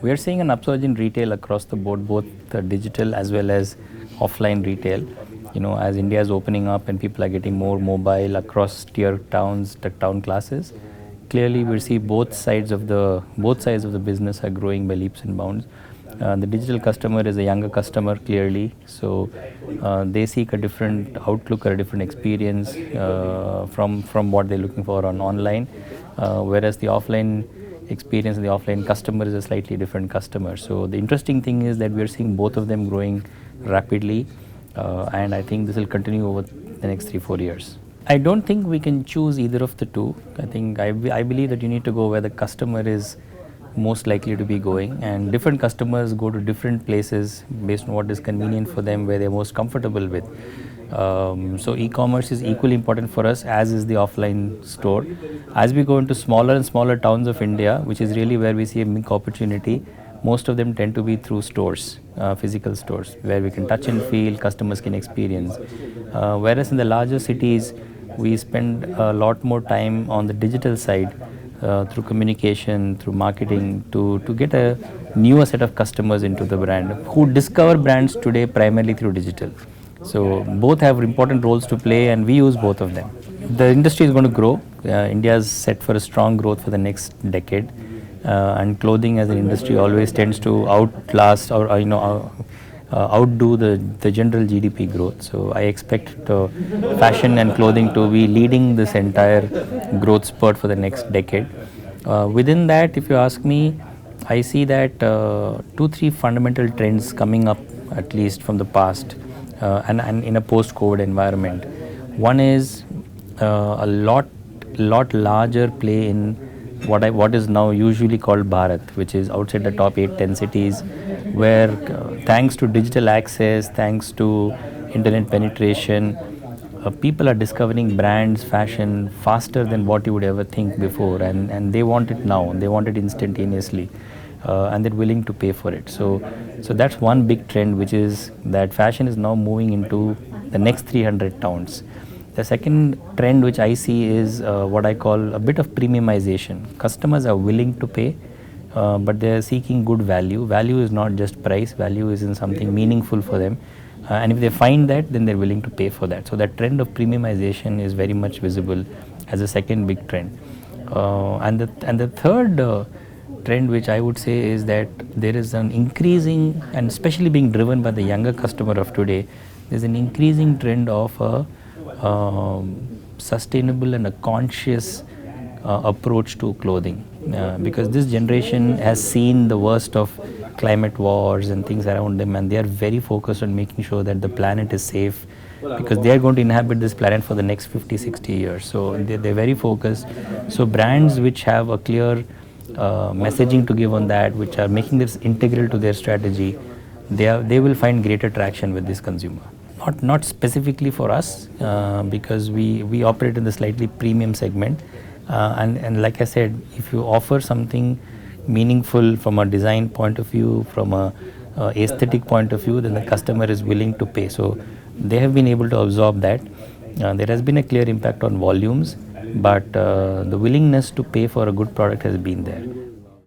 we are seeing an upsurge in retail across the board, both digital as well as offline retail. As India is opening up and people are getting more mobile across tier towns, the town classes, clearly we see both sides of the business are growing by leaps and bounds. The digital customer is a younger customer, clearly, so they seek a different outlook or a different experience from what they're looking for on online, whereas the offline experience and the offline customer is a slightly different customer. So the interesting thing is that we are seeing both of them growing rapidly, and I think this will continue over the next 3-4 years. I don't think we can choose either of the two. I believe that you need to go where the customer is most likely to be going, and different customers go to different places based on what is convenient for them, where they're most comfortable with. So e-commerce is equally important for us as is the offline store. As we go into smaller and smaller towns of India, which is really where we see a big opportunity, most of them tend to be through stores, physical stores, where we can touch and feel, customers can experience. Whereas in the larger cities, we spend a lot more time on the digital side, through communication, through marketing, to get a newer set of customers into the brand who discover brands today primarily through digital. So both have important roles to play, and we use both of them. The industry is going to grow. India is set for a strong growth for the next decade, and clothing as an industry always tends to outlast or outdo the general GDP growth. So I expect fashion and clothing to be leading this entire growth spurt for the next decade. Within that, if you ask me, I see that 2-3 fundamental trends coming up, at least from the past, and in a post-COVID environment. One is a lot larger play in what is now usually called Bharat, which is outside the top 8-10 cities, where thanks to digital access, thanks to internet penetration, people are discovering brands, fashion faster than what you would ever think before, and they want it now, they want it instantaneously, and they're willing to pay for it. So that's one big trend, which is that fashion is now moving into the next 300 towns. The second trend which I see is what I call a bit of premiumization. Customers are willing to pay, but they are seeking good value. Value is not just price, value is in something meaningful for them. And if they find that, then they're willing to pay for that. So that trend of premiumization is very much visible as a second big trend. And the third trend which I would say is that there is an increasing, and especially being driven by the younger customer of today, there's an increasing trend of a sustainable and a conscious approach to clothing, because this generation has seen the worst of climate wars and things around them, and they are very focused on making sure that the planet is safe, because they are going to inhabit this planet for the next 50-60 years. So they're very focused. So brands which have a clear messaging to give on that, which are making this integral to their strategy, they will find greater traction with this consumer. Not specifically for us, because we operate in the slightly premium segment, and like I said, if you offer something meaningful from a design point of view, from a aesthetic point of view, then the customer is willing to pay. So they have been able to absorb that. There has been a clear impact on volumes, but the willingness to pay for a good product has been there.